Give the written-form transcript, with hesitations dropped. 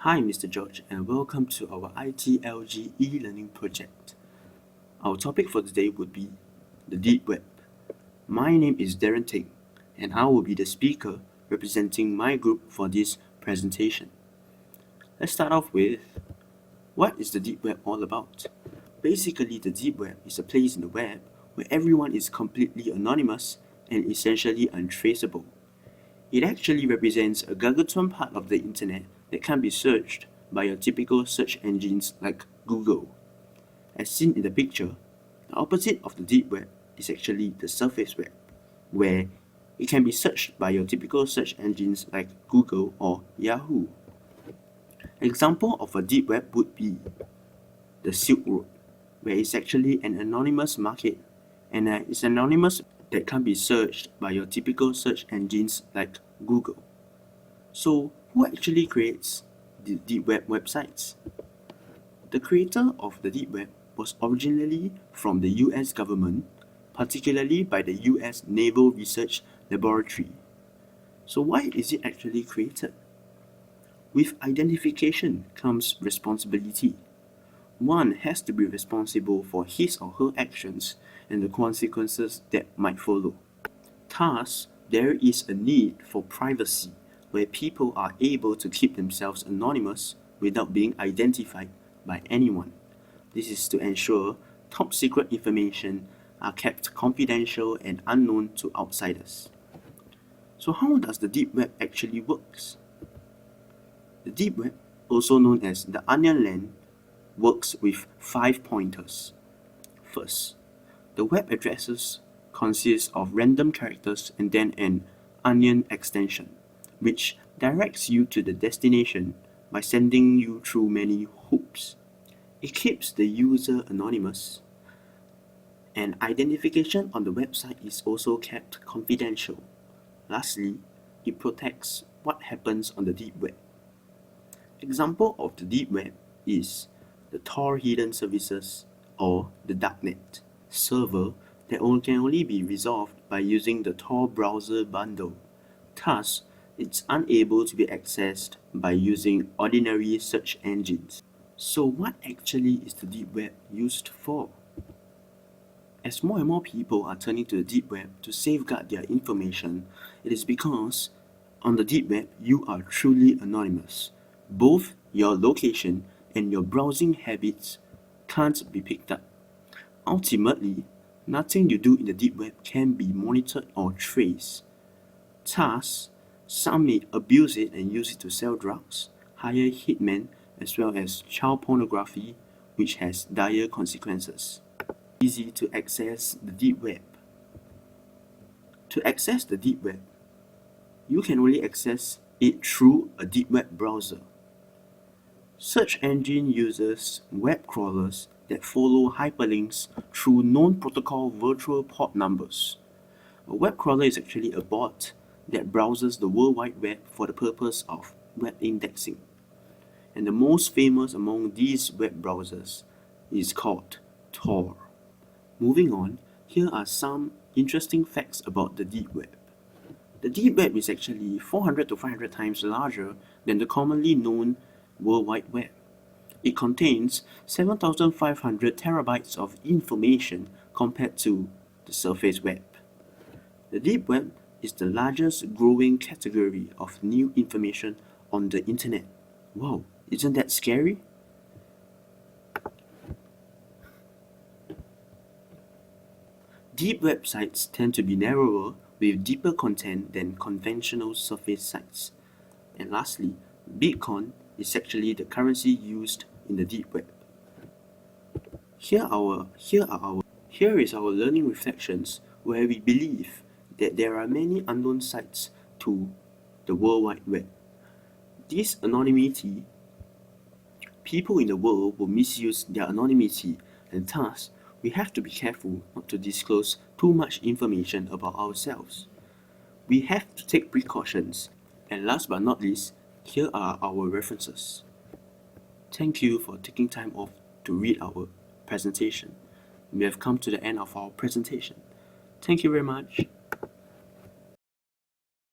Hi, Mr. George, and welcome to our Itlg e-learning project. Our topic for today would be the deep web. My name is Darren Ting, and I will be the speaker representing my group for this presentation. Let's start off with, what is the deep web all about? Basically, the deep web is a place in the web where everyone is completely anonymous and essentially untraceable. It actually represents a gargantuan part of the internet that can be searched by your typical search engines like Google. As seen in the picture, the opposite of the deep web is actually the surface web, where it can be searched by your typical search engines like Google or Yahoo. An example of a deep web would be the Silk Road, where it's actually an anonymous market, and it's anonymous that can be searched by your typical search engines like Google. So, who actually creates the deep web websites? The creator of the deep web was originally from the US government, particularly by the US Naval Research Laboratory. So why is it actually created? With identification comes responsibility. One has to be responsible for his or her actions and the consequences that might follow. Thus, there is a need for privacy, where people are able to keep themselves anonymous without being identified by anyone. This is to ensure top secret information are kept confidential and unknown to outsiders. So how does the deep web actually works? The deep web, also known as the onion land, works with 5 pointers. First, the web addresses consist of random characters and then an onion extension, which directs you to the destination by sending you through many hoops. It keeps the user anonymous, and identification on the website is also kept confidential. Lastly, it protects what happens on the deep web. Example of the deep web is the Tor hidden services or the darknet server that can only be resolved by using the Tor browser bundle. Thus, it's unable to be accessed by using ordinary search engines. So what actually is the deep web used for? As more and more people are turning to the deep web to safeguard their information, it is because on the deep web you are truly anonymous. Both your location and your browsing habits can't be picked up. Ultimately, nothing you do in the deep web can be monitored or traced. Thus, some may abuse it and use it to sell drugs, hire hitmen, as well as child pornography, which has dire consequences. Easy to access the deep web. To access the deep web, you can only access it through a deep web browser. Search engine uses web crawlers that follow hyperlinks through known protocol virtual port numbers. A web crawler is actually a bot that browses the World Wide Web for the purpose of web indexing. And the most famous among these web browsers is called Tor. Moving on, here are some interesting facts about the deep web. The deep web is actually 400 to 500 times larger than the commonly known World Wide Web. It contains 7,500 terabytes of information compared to the surface web. The deep web is the largest growing category of new information on the internet. Wow, isn't that scary? Deep websites tend to be narrower with deeper content than conventional surface sites. And lastly, Bitcoin is actually the currency used in the deep web. Here is our learning reflections, where we believe that there are many unknown sides to the World Wide Web. This anonymity, people in the world will misuse their anonymity, and thus we have to be careful not to disclose too much information about ourselves. We have to take precautions, and last but not least, here are our references. Thank you for taking time off to read our presentation. We have come to the end of our presentation. Thank you very much.